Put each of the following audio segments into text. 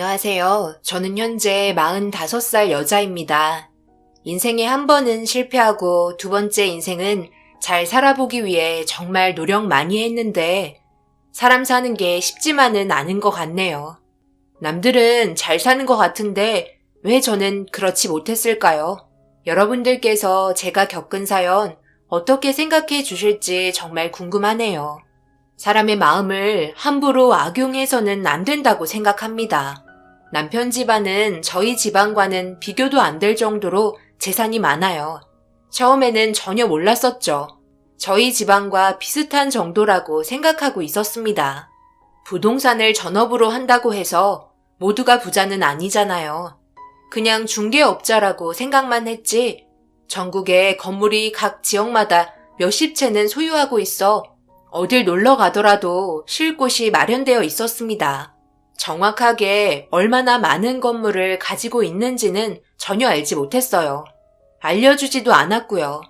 안녕하세요. 저는 현재 45살 여자입니다. 인생에 한 번은 실패하고 두 번째 인생은 잘 살아보기 위해 정말 노력 많이 했는데 사람 사는 게 쉽지만은 않은 것 같네요. 남들은 잘 사는 것 같은데 왜 저는 그렇지 못했을까요? 여러분들께서 제가 겪은 사연 어떻게 생각해 주실지 정말 궁금하네요. 사람의 마음을 함부로 악용해서는 안 된다고 생각합니다. 남편 집안은 저희 집안과는 비교도 안 될 정도로 재산이 많아요. 처음에는 전혀 몰랐었죠. 저희 집안과 비슷한 정도라고 생각하고 있었습니다. 부동산을 전업으로 한다고 해서 모두가 부자는 아니잖아요. 그냥 중개업자라고 생각만 했지 전국에 건물이 각 지역마다 몇십 채는 소유하고 있어 어딜 놀러 가더라도 쉴 곳이 마련되어 있었습니다. 정확하게 얼마나 많은 건물을 가지고 있는지는 전혀 알지 못했어요. 알려주지도 않았고요.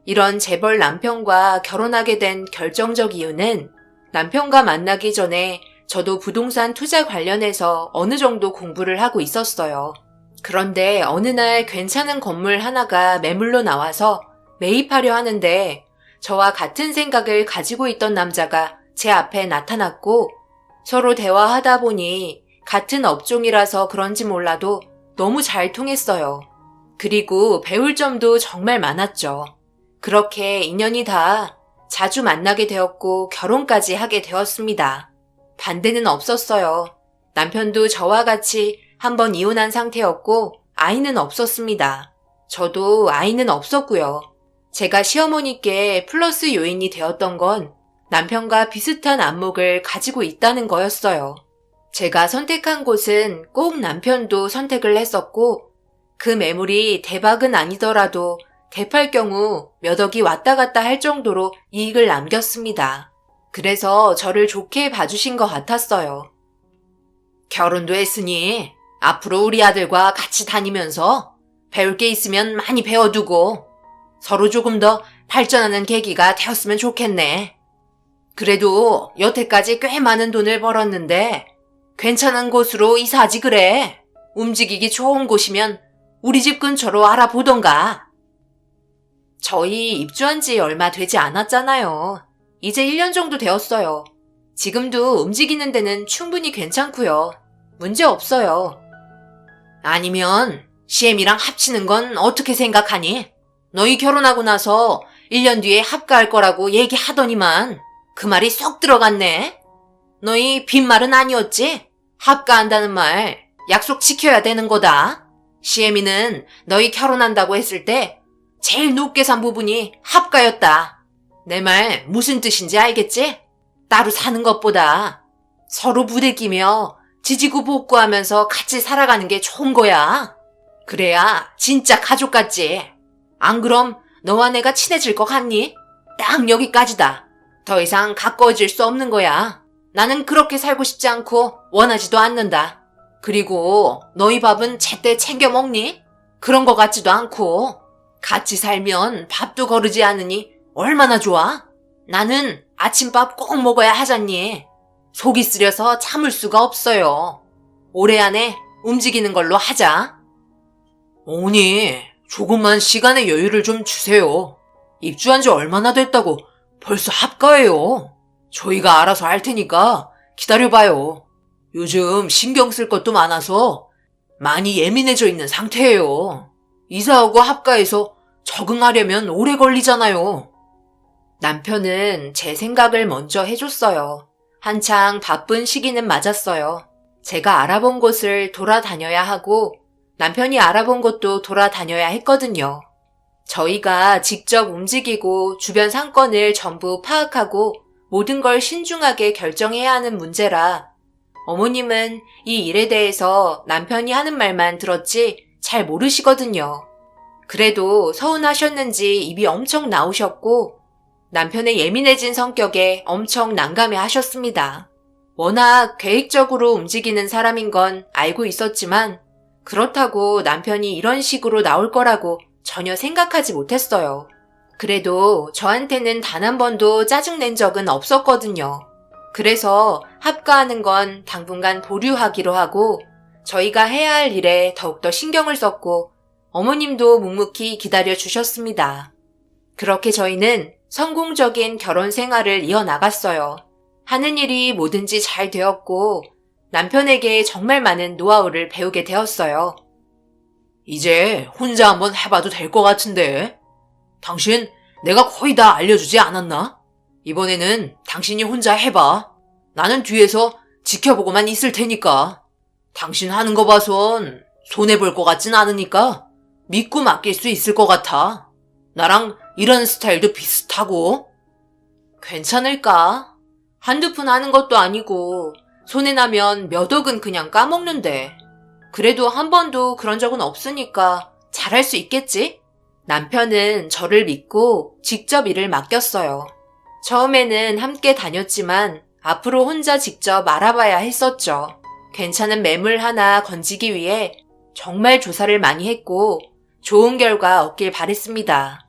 이런 재벌 남편과 결혼하게 된 결정적 이유는 남편과 만나기 전에 저도 부동산 투자 관련해서 어느 정도 공부를 하고 있었어요. 그런데 어느 날 괜찮은 건물 하나가 매물로 나와서 매입하려 하는데 저와 같은 생각을 가지고 있던 남자가 제 앞에 나타났고 서로 대화하다 보니 같은 업종이라서 그런지 몰라도 너무 잘 통했어요. 그리고 배울 점도 정말 많았죠. 그렇게 인연이 닿아 자주 만나게 되었고 결혼까지 하게 되었습니다. 반대는 없었어요. 남편도 저와 같이 한번 이혼한 상태였고 아이는 없었습니다. 저도 아이는 없었고요. 제가 시어머니께 플러스 요인이 되었던 건 남편과 비슷한 안목을 가지고 있다는 거였어요. 제가 선택한 곳은 꼭 남편도 선택을 했었고 그 매물이 대박은 아니더라도 대팔 경우 몇 억이 왔다 갔다 할 정도로 이익을 남겼습니다. 그래서 저를 좋게 봐주신 것 같았어요. 결혼도 했으니 앞으로 우리 아들과 같이 다니면서 배울 게 있으면 많이 배워두고 서로 조금 더 발전하는 계기가 되었으면 좋겠네. 그래도 여태까지 꽤 많은 돈을 벌었는데 괜찮은 곳으로 이사하지 그래. 움직이기 좋은 곳이면 우리 집 근처로 알아보던가. 저희 입주한 지 얼마 되지 않았잖아요. 이제 1년 정도 되었어요. 지금도 움직이는 데는 충분히 괜찮고요. 문제 없어요. 아니면 CM이랑 합치는 건 어떻게 생각하니? 너희 결혼하고 나서 1년 뒤에 합가할 거라고 얘기하더니만 그 말이 쏙 들어갔네. 너희 빈말은 아니었지? 합가한다는 말 약속 지켜야 되는 거다. CM이는 너희 결혼한다고 했을 때 제일 높게 산 부분이 합가였다. 내 말 무슨 뜻인지 알겠지? 따로 사는 것보다 서로 부대끼며 지지고 볶고하면서 같이 살아가는 게 좋은 거야. 그래야 진짜 가족 같지. 안 그럼 너와 내가 친해질 것 같니? 딱 여기까지다. 더 이상 가까워질 수 없는 거야. 나는 그렇게 살고 싶지 않고 원하지도 않는다. 그리고 너희 밥은 제때 챙겨 먹니? 그런 것 같지도 않고. 같이 살면 밥도 거르지 않으니 얼마나 좋아? 나는 아침밥 꼭 먹어야 하잖니. 속이 쓰려서 참을 수가 없어요. 올해 안에 움직이는 걸로 하자. 어머니, 조금만 시간의 여유를 좀 주세요. 입주한 지 얼마나 됐다고 벌써 합가해요. 저희가 알아서 할 테니까 기다려봐요. 요즘 신경 쓸 것도 많아서 많이 예민해져 있는 상태예요. 이사하고 합가해서 적응하려면 오래 걸리잖아요. 남편은 제 생각을 먼저 해줬어요. 한창 바쁜 시기는 맞았어요. 제가 알아본 곳을 돌아다녀야 하고 남편이 알아본 곳도 돌아다녀야 했거든요. 저희가 직접 움직이고 주변 상권을 전부 파악하고 모든 걸 신중하게 결정해야 하는 문제라 어머님은 이 일에 대해서 남편이 하는 말만 들었지 잘 모르시거든요. 그래도 서운하셨는지 입이 엄청 나오셨고 남편의 예민해진 성격에 엄청 난감해 하셨습니다. 워낙 계획적으로 움직이는 사람인 건 알고 있었지만 그렇다고 남편이 이런 식으로 나올 거라고 전혀 생각하지 못했어요. 그래도 저한테는 단 한 번도 짜증낸 적은 없었거든요. 그래서 합가하는 건 당분간 보류하기로 하고 저희가 해야 할 일에 더욱더 신경을 썼고 어머님도 묵묵히 기다려 주셨습니다. 그렇게 저희는 성공적인 결혼 생활을 이어나갔어요. 하는 일이 뭐든지 잘 되었고 남편에게 정말 많은 노하우를 배우게 되었어요. 이제 혼자 한번 해봐도 될 것 같은데. 당신 내가 거의 다 알려주지 않았나? 이번에는 당신이 혼자 해봐. 나는 뒤에서 지켜보고만 있을 테니까. 당신 하는 거 봐선 손해볼 것 같진 않으니까 믿고 맡길 수 있을 것 같아. 나랑 이런 스타일도 비슷하고. 괜찮을까? 한두 푼 하는 것도 아니고 손해나면 몇 억은 그냥 까먹는데. 그래도 한 번도 그런 적은 없으니까 잘할 수 있겠지? 남편은 저를 믿고 직접 일을 맡겼어요. 처음에는 함께 다녔지만 앞으로 혼자 직접 알아봐야 했었죠. 괜찮은 매물 하나 건지기 위해 정말 조사를 많이 했고 좋은 결과 얻길 바랬습니다.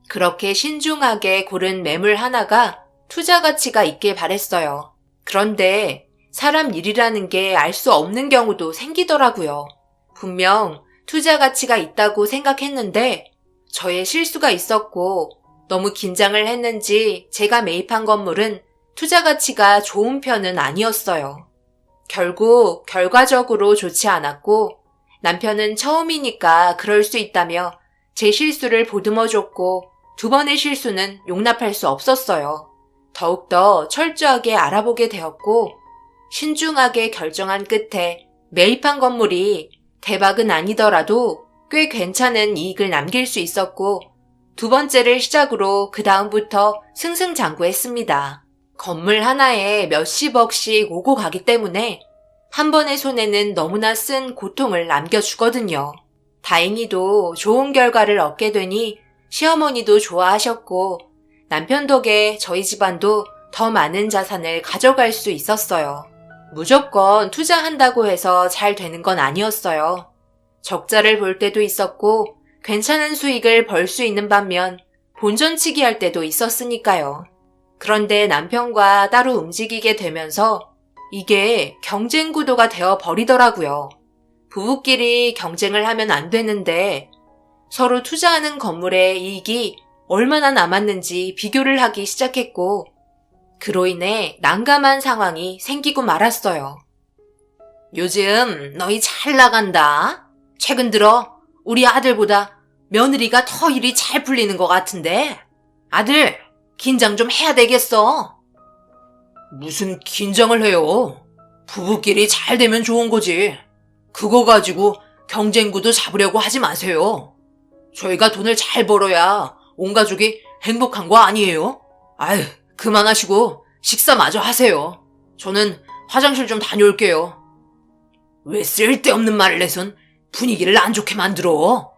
그렇게 신중하게 고른 매물 하나가 투자 가치가 있길 바랬어요. 그런데 사람 일이라는 게 알 수 없는 경우도 생기더라고요. 분명 투자 가치가 있다고 생각했는데 저의 실수가 있었고 너무 긴장을 했는지 제가 매입한 건물은 투자 가치가 좋은 편은 아니었어요. 결국 결과적으로 좋지 않았고 남편은 처음이니까 그럴 수 있다며 제 실수를 보듬어줬고 두 번의 실수는 용납할 수 없었어요. 더욱더 철저하게 알아보게 되었고 신중하게 결정한 끝에 매입한 건물이 대박은 아니더라도 꽤 괜찮은 이익을 남길 수 있었고 두 번째를 시작으로 그 다음부터 승승장구했습니다. 건물 하나에 몇십억씩 오고 가기 때문에 한 번의 손해는 너무나 쓴 고통을 남겨주거든요. 다행히도 좋은 결과를 얻게 되니 시어머니도 좋아하셨고 남편 덕에 저희 집안도 더 많은 자산을 가져갈 수 있었어요. 무조건 투자한다고 해서 잘 되는 건 아니었어요. 적자를 볼 때도 있었고 괜찮은 수익을 벌 수 있는 반면 본전치기 할 때도 있었으니까요. 그런데 남편과 따로 움직이게 되면서 이게 경쟁 구도가 되어 버리더라고요. 부부끼리 경쟁을 하면 안 되는데 서로 투자하는 건물의 이익이 얼마나 남았는지 비교를 하기 시작했고 그로 인해 난감한 상황이 생기고 말았어요. 요즘 너희 잘 나간다. 최근 들어 우리 아들보다 며느리가 더 일이 잘 풀리는 것 같은데. 아들, 긴장 좀 해야 되겠어. 무슨 긴장을 해요? 부부끼리 잘 되면 좋은 거지. 그거 가지고 경쟁구도 잡으려고 하지 마세요. 저희가 돈을 잘 벌어야 온 가족이 행복한 거 아니에요? 아유, 그만하시고 식사 마저 하세요. 저는 화장실 좀 다녀올게요. 왜 쓸데없는 말을 해선 분위기를 안 좋게 만들어?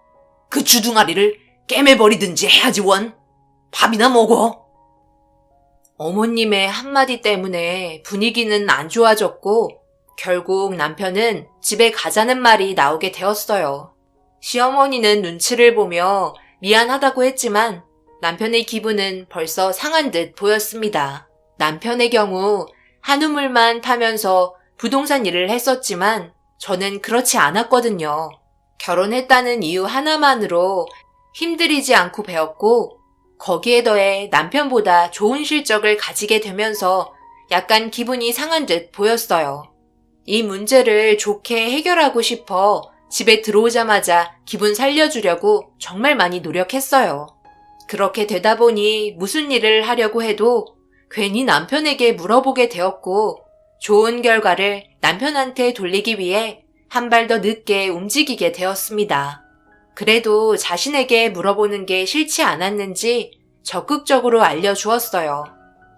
그 주둥아리를 깨매버리든지 해야지 원. 밥이나 먹어. 어머님의 한마디 때문에 분위기는 안 좋아졌고 결국 남편은 집에 가자는 말이 나오게 되었어요. 시어머니는 눈치를 보며 미안하다고 했지만 남편의 기분은 벌써 상한 듯 보였습니다. 남편의 경우 한우물만 파면서 부동산 일을 했었지만 저는 그렇지 않았거든요. 결혼했다는 이유 하나만으로 힘들이지 않고 배웠고 거기에 더해 남편보다 좋은 실적을 가지게 되면서 약간 기분이 상한 듯 보였어요. 이 문제를 좋게 해결하고 싶어 집에 들어오자마자 기분 살려주려고 정말 많이 노력했어요. 그렇게 되다 보니 무슨 일을 하려고 해도 괜히 남편에게 물어보게 되었고 좋은 결과를 남편한테 돌리기 위해 한 발 더 늦게 움직이게 되었습니다. 그래도 자신에게 물어보는 게 싫지 않았는지 적극적으로 알려주었어요.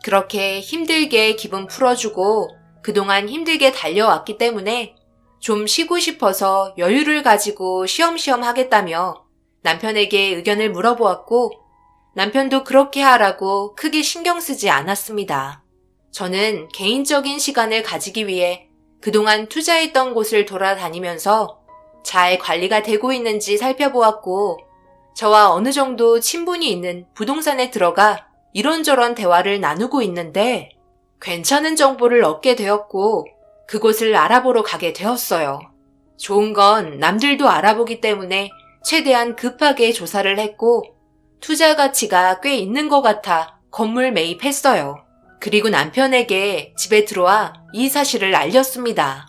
그렇게 힘들게 기분 풀어주고 그동안 힘들게 달려왔기 때문에 좀 쉬고 싶어서 여유를 가지고 쉬엄쉬엄 하겠다며 남편에게 의견을 물어보았고 남편도 그렇게 하라고 크게 신경 쓰지 않았습니다. 저는 개인적인 시간을 가지기 위해 그동안 투자했던 곳을 돌아다니면서 잘 관리가 되고 있는지 살펴보았고 저와 어느 정도 친분이 있는 부동산에 들어가 이런저런 대화를 나누고 있는데 괜찮은 정보를 얻게 되었고 그곳을 알아보러 가게 되었어요. 좋은 건 남들도 알아보기 때문에 최대한 급하게 조사를 했고 투자 가치가 꽤 있는 것 같아 건물 매입했어요. 그리고 남편에게 집에 들어와 이 사실을 알렸습니다.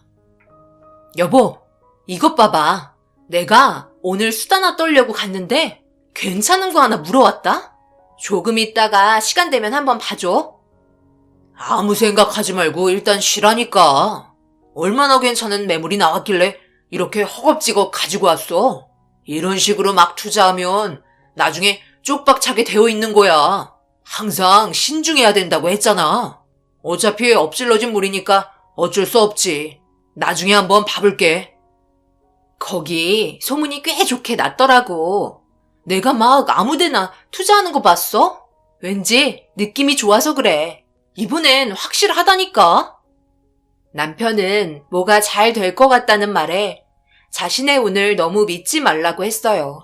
여보, 이것 봐봐. 내가 오늘 수다나 떨려고 갔는데 괜찮은 거 하나 물어왔다? 조금 있다가 시간 되면 한번 봐줘. 아무 생각하지 말고 일단 쉬라니까. 얼마나 괜찮은 매물이 나왔길래 이렇게 허겁지겁 가지고 왔어. 이런 식으로 막 투자하면 나중에 쪽박차게 되어 있는 거야. 항상 신중해야 된다고 했잖아. 어차피 엎질러진 물이니까 어쩔 수 없지. 나중에 한번 봐볼게. 거기 소문이 꽤 좋게 났더라고. 내가 막 아무데나 투자하는 거 봤어? 왠지 느낌이 좋아서 그래. 이번엔 확실하다니까. 남편은 뭐가 잘 될 것 같다는 말에 자신의 운을 너무 믿지 말라고 했어요.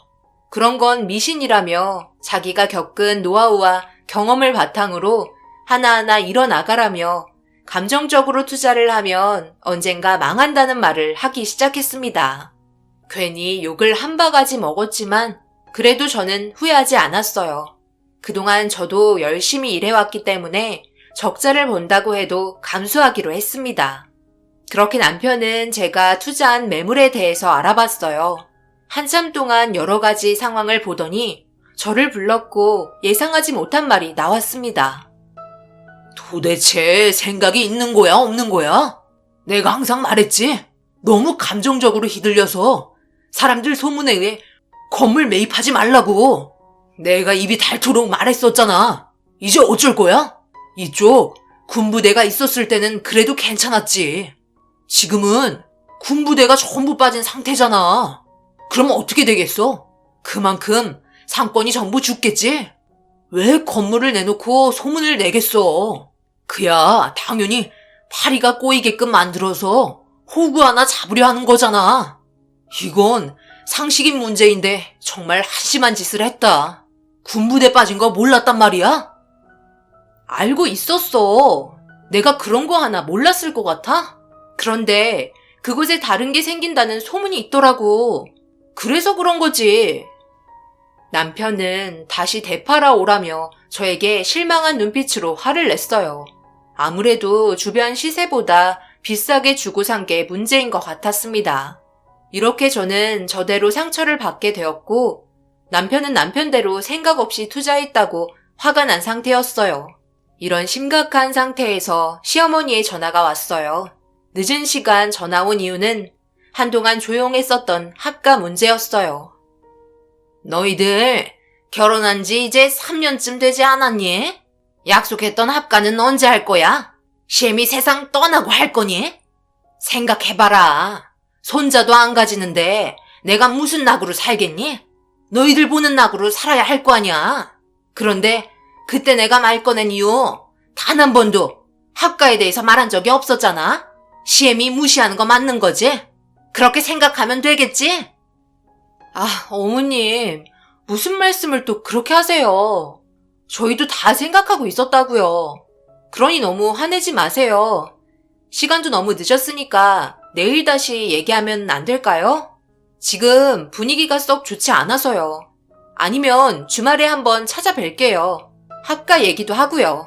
그런 건 미신이라며 자기가 겪은 노하우와 경험을 바탕으로 하나하나 이뤄나가라며 감정적으로 투자를 하면 언젠가 망한다는 말을 하기 시작했습니다. 괜히 욕을 한 바가지 먹었지만 그래도 저는 후회하지 않았어요. 그동안 저도 열심히 일해왔기 때문에 적자를 본다고 해도 감수하기로 했습니다. 그렇게 남편은 제가 투자한 매물에 대해서 알아봤어요. 한참 동안 여러 가지 상황을 보더니 저를 불렀고 예상하지 못한 말이 나왔습니다. 도대체 생각이 있는 거야, 없는 거야? 내가 항상 말했지. 너무 감정적으로 휘둘려서 사람들 소문에 의해 건물 매입하지 말라고. 내가 입이 닳도록 말했었잖아. 이제 어쩔 거야? 이쪽 군부대가 있었을 때는 그래도 괜찮았지. 지금은 군부대가 전부 빠진 상태잖아. 그럼 어떻게 되겠어? 그만큼 상권이 전부 죽겠지? 왜 건물을 내놓고 소문을 내겠어? 그야 당연히 파리가 꼬이게끔 만들어서 호구 하나 잡으려 하는 거잖아. 이건 상식인 문제인데 정말 한심한 짓을 했다. 군부대 빠진 거 몰랐단 말이야? 알고 있었어. 내가 그런 거 하나 몰랐을 것 같아? 그런데 그곳에 다른 게 생긴다는 소문이 있더라고. 그래서 그런 거지. 남편은 다시 되팔아 오라며 저에게 실망한 눈빛으로 화를 냈어요. 아무래도 주변 시세보다 비싸게 주고 산 게 문제인 것 같았습니다. 이렇게 저는 저대로 상처를 받게 되었고 남편은 남편대로 생각 없이 투자했다고 화가 난 상태였어요. 이런 심각한 상태에서 시어머니의 전화가 왔어요. 늦은 시간 전화 온 이유는 한동안 조용했었던 학가 문제였어요. 너희들 결혼한 지 이제 3년쯤 되지 않았니? 약속했던 합가는 언제 할 거야? 시엠이 세상 떠나고 할 거니? 생각해봐라. 손자도 안 가지는데 내가 무슨 낙으로 살겠니? 너희들 보는 낙으로 살아야 할 거 아니야. 그런데 그때 내가 말 꺼낸 이유 단 한 번도 합가에 대해서 말한 적이 없었잖아. 시엠이 무시하는 거 맞는 거지? 그렇게 생각하면 되겠지? 아, 어머님, 무슨 말씀을 또 그렇게 하세요? 저희도 다 생각하고 있었다고요. 그러니 너무 화내지 마세요. 시간도 너무 늦었으니까 내일 다시 얘기하면 안 될까요? 지금 분위기가 썩 좋지 않아서요. 아니면 주말에 한번 찾아뵐게요. 학가 얘기도 하고요.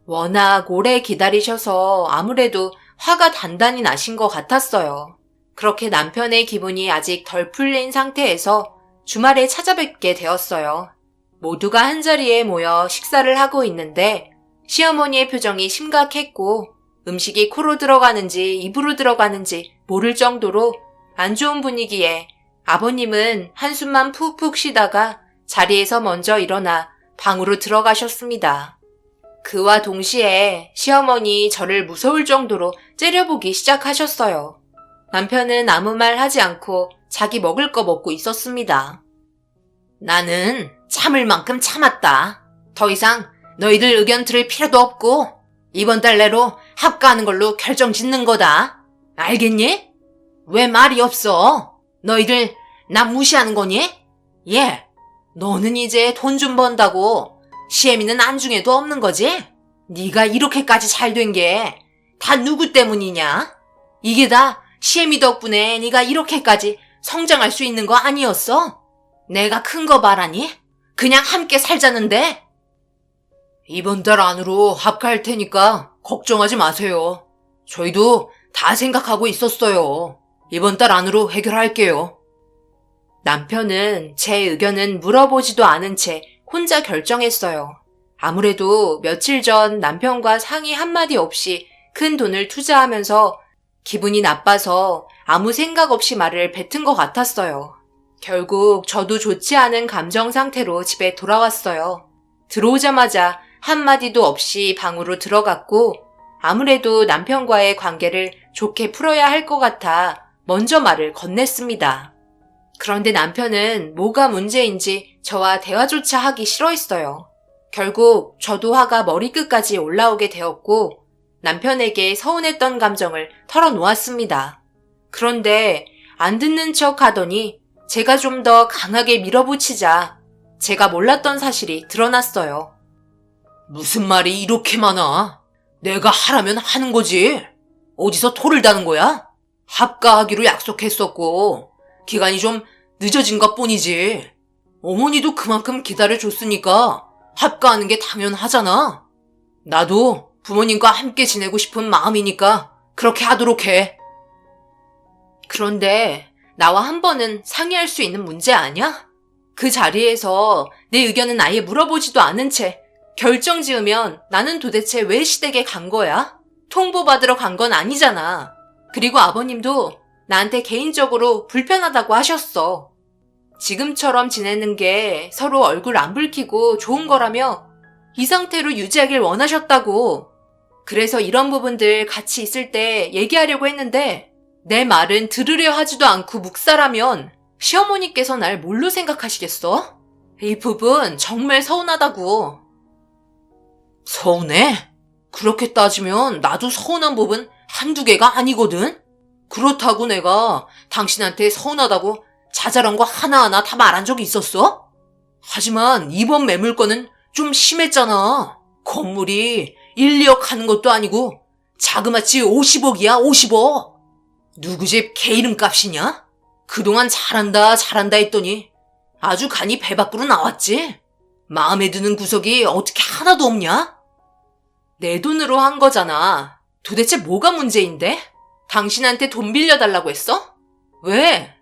워낙 오래 기다리셔서 아무래도 화가 단단히 나신 것 같았어요. 그렇게 남편의 기분이 아직 덜 풀린 상태에서 주말에 찾아뵙게 되었어요. 모두가 한자리에 모여 식사를 하고 있는데 시어머니의 표정이 심각했고 음식이 코로 들어가는지 입으로 들어가는지 모를 정도로 안 좋은 분위기에 아버님은 한숨만 푹푹 쉬다가 자리에서 먼저 일어나 방으로 들어가셨습니다. 그와 동시에 시어머니 저를 무서울 정도로 째려보기 시작하셨어요. 남편은 아무 말 하지 않고 자기 먹을 거 먹고 있었습니다. 나는 참을 만큼 참았다. 더 이상 너희들 의견 들을 필요도 없고 이번 달 내로 합가하는 걸로 결정 짓는 거다. 알겠니? 왜 말이 없어? 너희들 나 무시하는 거니? 예, 너는 이제 돈 좀 번다고 시애미는 안중에도 없는 거지? 네가 이렇게까지 잘 된 게 다 누구 때문이냐? 이게 다 시애미 덕분에 네가 이렇게까지 성장할 수 있는 거 아니었어? 내가 큰 거 바라니? 그냥 함께 살자는데? 이번 달 안으로 합가할 테니까 걱정하지 마세요. 저희도 다 생각하고 있었어요. 이번 달 안으로 해결할게요. 남편은 제 의견은 물어보지도 않은 채 혼자 결정했어요. 아무래도 며칠 전 남편과 상의 한마디 없이 큰 돈을 투자하면서 기분이 나빠서 아무 생각 없이 말을 뱉은 것 같았어요. 결국 저도 좋지 않은 감정 상태로 집에 돌아왔어요. 들어오자마자 한마디도 없이 방으로 들어갔고 아무래도 남편과의 관계를 좋게 풀어야 할 것 같아 먼저 말을 건넸습니다. 그런데 남편은 뭐가 문제인지 저와 대화조차 하기 싫어했어요. 결국 저도 화가 머리끝까지 올라오게 되었고 남편에게 서운했던 감정을 털어놓았습니다. 그런데 안 듣는 척 하더니 제가 좀 더 강하게 밀어붙이자 제가 몰랐던 사실이 드러났어요. 무슨 말이 이렇게 많아? 내가 하라면 하는 거지. 어디서 토를 다는 거야? 합가하기로 약속했었고 기간이 좀 늦어진 것 뿐이지. 어머니도 그만큼 기다려줬으니까 합가하는 게 당연하잖아. 나도 부모님과 함께 지내고 싶은 마음이니까 그렇게 하도록 해. 그런데 나와 한 번은 상의할 수 있는 문제 아니야? 그 자리에서 내 의견은 아예 물어보지도 않은 채 결정 지으면 나는 도대체 왜 시댁에 간 거야? 통보받으러 간 건 아니잖아. 그리고 아버님도 나한테 개인적으로 불편하다고 하셨어. 지금처럼 지내는 게 서로 얼굴 안 붉히고 좋은 거라며 이 상태로 유지하길 원하셨다고. 그래서 이런 부분들 같이 있을 때 얘기하려고 했는데 내 말은 들으려 하지도 않고 묵살하면 시어머니께서 날 뭘로 생각하시겠어? 이 부분 정말 서운하다고. 서운해? 그렇게 따지면 나도 서운한 부분 한두 개가 아니거든? 그렇다고 내가 당신한테 서운하다고 자잘한 거 하나하나 다 말한 적이 있었어? 하지만 이번 매물건은 좀 심했잖아. 건물이 1, 2억 하는 것도 아니고 자그마치 50억이야, 50억. 누구 집 개 이름값이냐? 그동안 잘한다 했더니 아주 간이 배 밖으로 나왔지. 마음에 드는 구석이 어떻게 하나도 없냐? 내 돈으로 한 거잖아. 도대체 뭐가 문제인데? 당신한테 돈 빌려달라고 했어? 왜?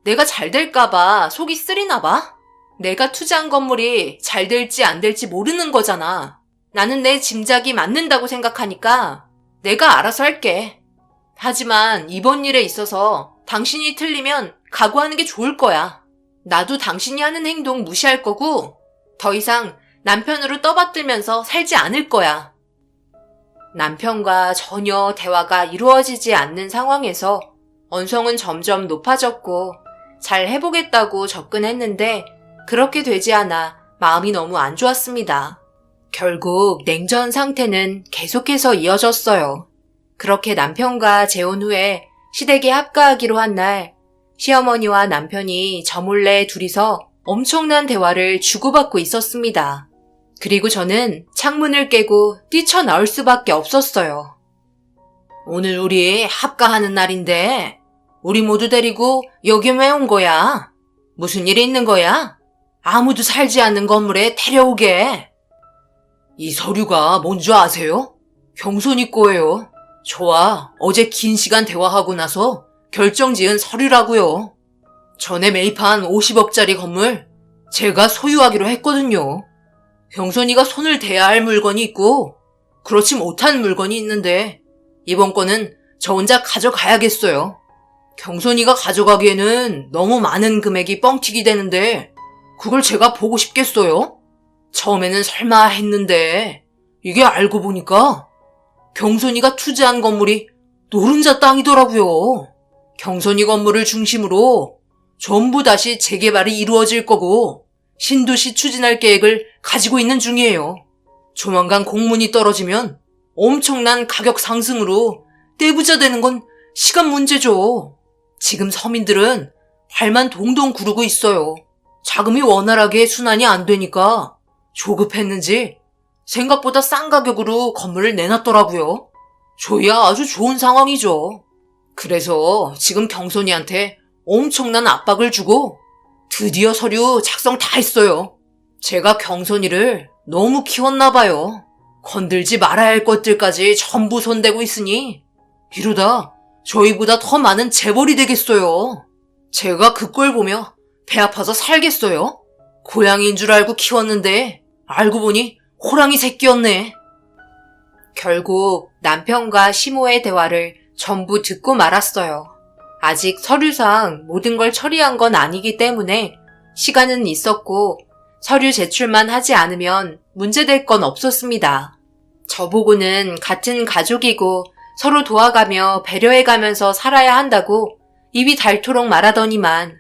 내가 잘 될까봐 속이 쓰리나 봐? 내가 투자한 건물이 잘 될지 안 될지 모르는 거잖아. 나는 내 짐작이 맞는다고 생각하니까 내가 알아서 할게. 하지만 이번 일에 있어서 당신이 틀리면 각오하는 게 좋을 거야. 나도 당신이 하는 행동 무시할 거고 더 이상 남편으로 떠받들면서 살지 않을 거야. 남편과 전혀 대화가 이루어지지 않는 상황에서 언성은 점점 높아졌고 잘 해보겠다고 접근했는데 그렇게 되지 않아 마음이 너무 안 좋았습니다. 결국 냉전 상태는 계속해서 이어졌어요. 그렇게 남편과 재혼 후에 시댁에 합가하기로 한 날 시어머니와 남편이 저 몰래 둘이서 엄청난 대화를 주고받고 있었습니다. 그리고 저는 창문을 깨고 뛰쳐나올 수밖에 없었어요. 오늘 우리 합가하는 날인데 우리 모두 데리고 여기 왜 온 거야? 무슨 일이 있는 거야? 아무도 살지 않는 건물에 데려오게. 이 서류가 뭔지 아세요? 경손이 거예요. 저와 어제 긴 시간 대화하고 나서 결정 지은 서류라고요. 전에 매입한 50억짜리 건물 제가 소유하기로 했거든요. 경선이가 손을 대야 할 물건이 있고 그렇지 못한 물건이 있는데 이번 건은 저 혼자 가져가야겠어요. 경선이가 가져가기에는 너무 많은 금액이 뻥튀기 되는데 그걸 제가 보고 싶겠어요? 처음에는 설마 했는데 이게 알고 보니까 경선이가 투자한 건물이 노른자 땅이더라고요. 경선이 건물을 중심으로 전부 다시 재개발이 이루어질 거고 신도시 추진할 계획을 가지고 있는 중이에요. 조만간 공문이 떨어지면 엄청난 가격 상승으로 떼부자 되는 건 시간 문제죠. 지금 서민들은 발만 동동 구르고 있어요. 자금이 원활하게 순환이 안 되니까 조급했는지 생각보다 싼 가격으로 건물을 내놨더라고요. 저희야 아주 좋은 상황이죠. 그래서 지금 경선이한테 엄청난 압박을 주고 드디어 서류 작성 다 했어요. 제가 경선이를 너무 키웠나 봐요. 건들지 말아야 할 것들까지 전부 손대고 있으니 이러다 저희보다 더 많은 재벌이 되겠어요. 제가 그 꼴 보며 배 아파서 살겠어요? 고양이인 줄 알고 키웠는데 알고 보니 호랑이 새끼였네. 결국 남편과 시모의 대화를 전부 듣고 말았어요. 아직 서류상 모든 걸 처리한 건 아니기 때문에 시간은 있었고 서류 제출만 하지 않으면 문제될 건 없었습니다. 저보고는 같은 가족이고 서로 도와가며 배려해가면서 살아야 한다고 입이 닳도록 말하더니만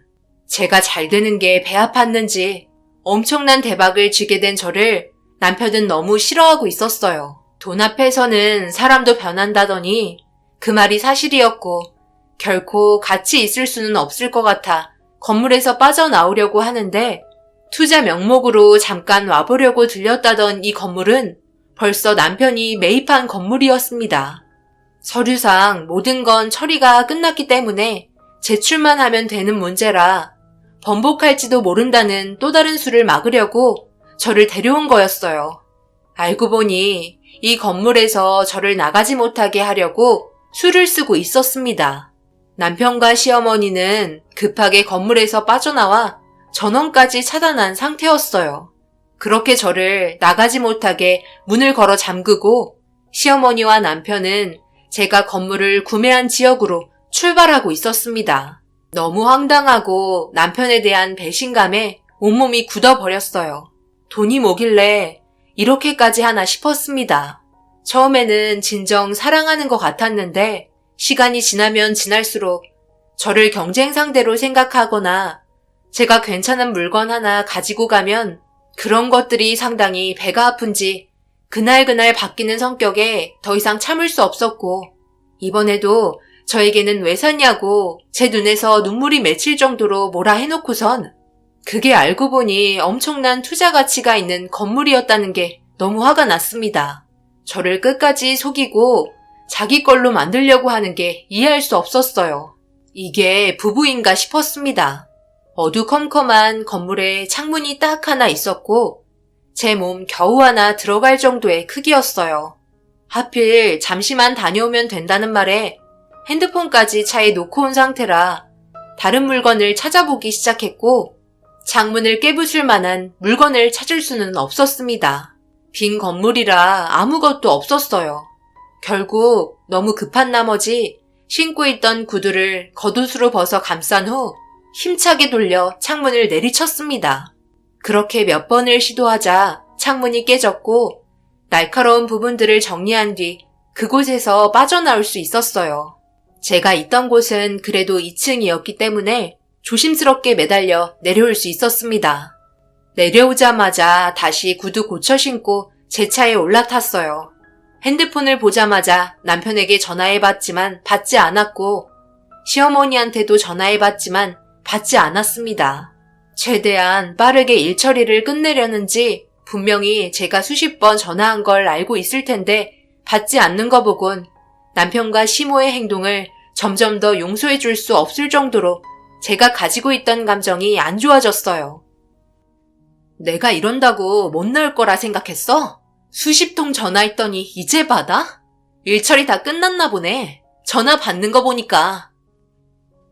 제가 잘 되는 게 배 아팠는지 엄청난 대박을 지게 된 저를 남편은 너무 싫어하고 있었어요. 돈 앞에서는 사람도 변한다더니 그 말이 사실이었고 결코 같이 있을 수는 없을 것 같아 건물에서 빠져나오려고 하는데 투자 명목으로 잠깐 와보려고 들렸다던 이 건물은 벌써 남편이 매입한 건물이었습니다. 서류상 모든 건 처리가 끝났기 때문에 제출만 하면 되는 문제라 번복할지도 모른다는 또 다른 수를 막으려고 저를 데려온 거였어요. 알고 보니 이 건물에서 저를 나가지 못하게 하려고 수를 쓰고 있었습니다. 남편과 시어머니는 급하게 건물에서 빠져나와 전원까지 차단한 상태였어요. 그렇게 저를 나가지 못하게 문을 걸어 잠그고 시어머니와 남편은 제가 건물을 구매한 지역으로 출발하고 있었습니다. 너무 황당하고 남편에 대한 배신감에 온몸이 굳어버렸어요. 돈이 뭐길래 이렇게까지 하나 싶었습니다. 처음에는 진정 사랑하는 것 같았는데 시간이 지나면 지날수록 저를 경쟁 상대로 생각하거나 제가 괜찮은 물건 하나 가지고 가면 그런 것들이 상당히 배가 아픈지 그날그날 바뀌는 성격에 더 이상 참을 수 없었고 이번에도 저에게는 왜 샀냐고 제 눈에서 눈물이 맺힐 정도로 뭐라 해놓고선 그게 알고 보니 엄청난 투자 가치가 있는 건물이었다는 게 너무 화가 났습니다. 저를 끝까지 속이고 자기 걸로 만들려고 하는 게 이해할 수 없었어요. 이게 부부인가 싶었습니다. 어두컴컴한 건물에 창문이 딱 하나 있었고 제 몸 겨우 하나 들어갈 정도의 크기였어요. 하필 잠시만 다녀오면 된다는 말에 핸드폰까지 차에 놓고 온 상태라 다른 물건을 찾아보기 시작했고 창문을 깨부술 만한 물건을 찾을 수는 없었습니다. 빈 건물이라 아무것도 없었어요. 결국 너무 급한 나머지 신고 있던 구두를 겉옷으로 벗어 감싼 후 힘차게 돌려 창문을 내리쳤습니다. 그렇게 몇 번을 시도하자 창문이 깨졌고 날카로운 부분들을 정리한 뒤 그곳에서 빠져나올 수 있었어요. 제가 있던 곳은 그래도 2층이었기 때문에 조심스럽게 매달려 내려올 수 있었습니다. 내려오자마자 다시 구두 고쳐 신고 제 차에 올라탔어요. 핸드폰을 보자마자 남편에게 전화해봤지만 받지 않았고 시어머니한테도 전화해봤지만 받지 않았습니다. 최대한 빠르게 일 처리를 끝내려는지 분명히 제가 수십 번 전화한 걸 알고 있을 텐데 받지 않는 거 보곤 남편과 시모의 행동을 점점 더 용서해 줄 수 없을 정도로 제가 가지고 있던 감정이 안 좋아졌어요. 내가 이런다고 못 나올 거라 생각했어? 수십 통 전화했더니 이제 받아? 일 처리 다 끝났나 보네. 전화 받는 거 보니까.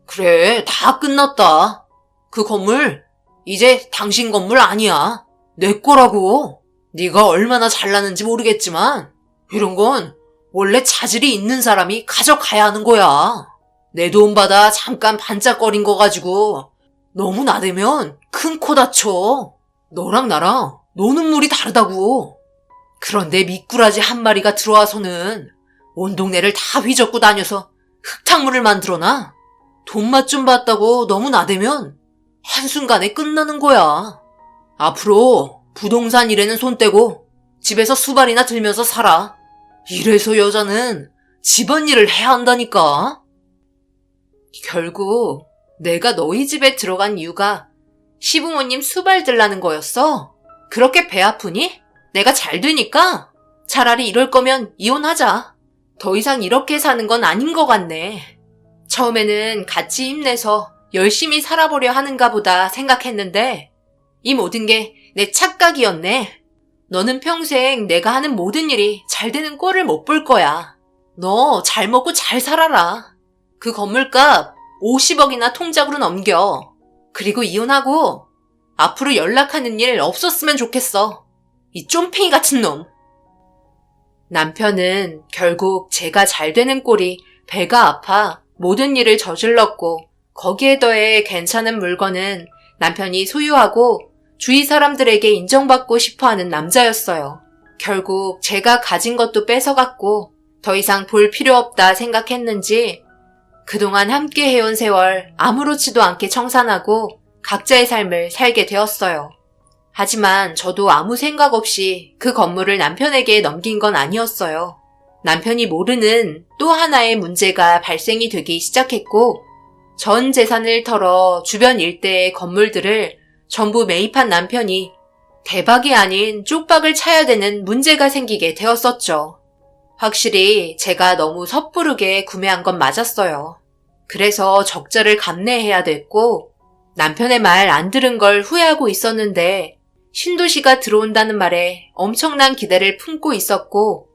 그래, 다 끝났다. 그 건물 이제 당신 건물 아니야. 내 거라고. 네가 얼마나 잘나는지 모르겠지만 이런 건 원래 자질이 있는 사람이 가져가야 하는 거야. 내 돈 받아 잠깐 반짝거린 거 가지고 너무 나대면 큰 코 다쳐. 너랑 나랑 노는 물이 다르다고. 그런데 미꾸라지 한 마리가 들어와서는 온 동네를 다 휘젓고 다녀서 흙탕물을 만들어놔. 돈맛 좀 봤다고 너무 나대면 한순간에 끝나는 거야. 앞으로 부동산 일에는 손 떼고 집에서 수발이나 들면서 살아. 이래서 여자는 집안일을 해야 한다니까. 결국 내가 너희 집에 들어간 이유가 시부모님 수발 들라는 거였어? 그렇게 배 아프니? 내가 잘 되니까? 차라리 이럴 거면 이혼하자. 더 이상 이렇게 사는 건 아닌 것 같네. 처음에는 같이 힘내서 열심히 살아보려 하는가 보다 생각했는데 이 모든 게 내 착각이었네. 너는 평생 내가 하는 모든 일이 잘 되는 꼴을 못 볼 거야. 너 잘 먹고 잘 살아라. 그 건물값 50억이나 통장으로 넘겨. 그리고 이혼하고 앞으로 연락하는 일 없었으면 좋겠어. 이 쫌팽이 같은 놈. 남편은 결국 제가 잘 되는 꼴이 배가 아파 모든 일을 저질렀고 거기에 더해 괜찮은 물건은 남편이 소유하고 주위 사람들에게 인정받고 싶어하는 남자였어요. 결국 제가 가진 것도 뺏어갔고 더 이상 볼 필요 없다 생각했는지 그동안 함께 해온 세월 아무렇지도 않게 청산하고 각자의 삶을 살게 되었어요. 하지만 저도 아무 생각 없이 그 건물을 남편에게 넘긴 건 아니었어요. 남편이 모르는 또 하나의 문제가 발생이 되기 시작했고 전 재산을 털어 주변 일대의 건물들을 전부 매입한 남편이 대박이 아닌 쪽박을 차야 되는 문제가 생기게 되었었죠. 확실히 제가 너무 섣부르게 구매한 건 맞았어요. 그래서 적자를 감내해야 됐고 남편의 말 안 들은 걸 후회하고 있었는데 신도시가 들어온다는 말에 엄청난 기대를 품고 있었고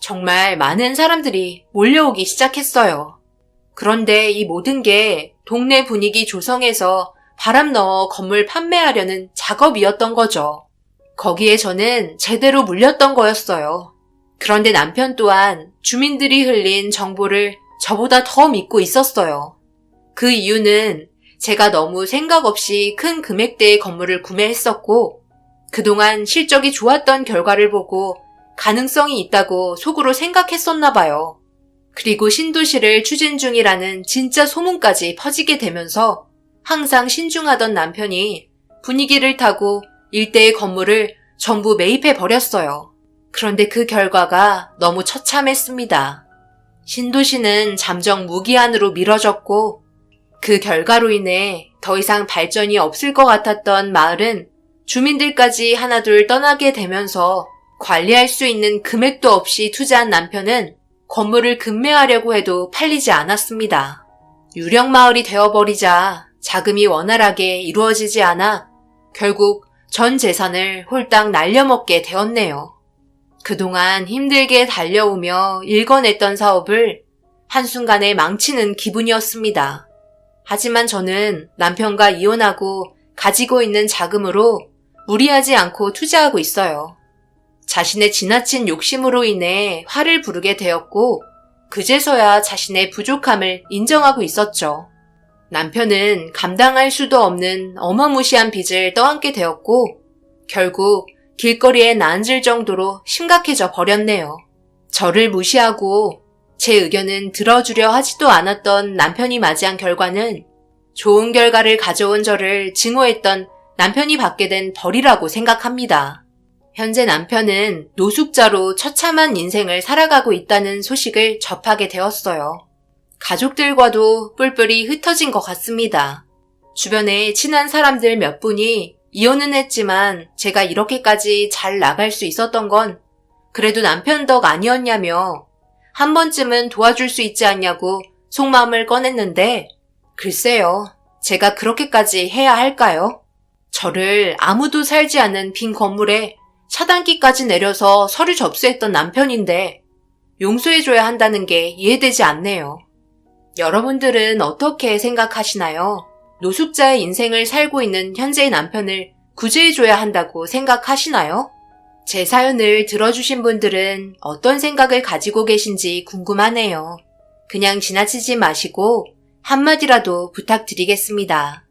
정말 많은 사람들이 몰려오기 시작했어요. 그런데 이 모든 게 동네 분위기 조성해서 바람 넣어 건물 판매하려는 작업이었던 거죠. 거기에 저는 제대로 물렸던 거였어요. 그런데 남편 또한 주민들이 흘린 정보를 저보다 더 믿고 있었어요. 그 이유는 제가 너무 생각 없이 큰 금액대의 건물을 구매했었고 그동안 실적이 좋았던 결과를 보고 가능성이 있다고 속으로 생각했었나 봐요. 그리고 신도시를 추진 중이라는 진짜 소문까지 퍼지게 되면서 항상 신중하던 남편이 분위기를 타고 일대의 건물을 전부 매입해 버렸어요. 그런데 그 결과가 너무 처참했습니다. 신도시는 잠정 무기한으로 미뤄졌고 그 결과로 인해 더 이상 발전이 없을 것 같았던 마을은 주민들까지 하나둘 떠나게 되면서 관리할 수 있는 금액도 없이 투자한 남편은 건물을 급매하려고 해도 팔리지 않았습니다. 유령 마을이 되어버리자 자금이 원활하게 이루어지지 않아 결국 전 재산을 홀딱 날려먹게 되었네요. 그동안 힘들게 달려오며 일궈냈던 사업을 한순간에 망치는 기분이었습니다. 하지만 저는 남편과 이혼하고 가지고 있는 자금으로 무리하지 않고 투자하고 있어요. 자신의 지나친 욕심으로 인해 화를 부르게 되었고 그제서야 자신의 부족함을 인정하고 있었죠. 남편은 감당할 수도 없는 어마무시한 빚을 떠안게 되었고 결국 길거리에 나앉을 정도로 심각해져 버렸네요. 저를 무시하고 제 의견은 들어주려 하지도 않았던 남편이 맞이한 결과는 좋은 결과를 가져온 저를 증오했던 남편이 받게 된 벌이라고 생각합니다. 현재 남편은 노숙자로 처참한 인생을 살아가고 있다는 소식을 접하게 되었어요. 가족들과도 뿔뿔이 흩어진 것 같습니다. 주변에 친한 사람들 몇 분이 이혼은 했지만 제가 이렇게까지 잘 나갈 수 있었던 건 그래도 남편 덕 아니었냐며 한 번쯤은 도와줄 수 있지 않냐고 속마음을 꺼냈는데 글쎄요, 제가 그렇게까지 해야 할까요? 저를 아무도 살지 않는 빈 건물에 차단기까지 내려서 서류 접수했던 남편인데 용서해줘야 한다는 게 이해되지 않네요. 여러분들은 어떻게 생각하시나요? 노숙자의 인생을 살고 있는 현재의 남편을 구제해줘야 한다고 생각하시나요? 제 사연을 들어주신 분들은 어떤 생각을 가지고 계신지 궁금하네요. 그냥 지나치지 마시고 한마디라도 부탁드리겠습니다.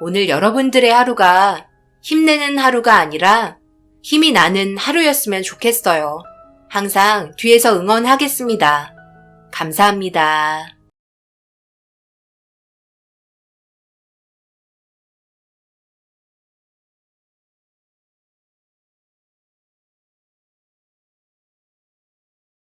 오늘 여러분들의 하루가 힘내는 하루가 아니라 힘이 나는 하루였으면 좋겠어요. 항상 뒤에서 응원하겠습니다. 감사합니다.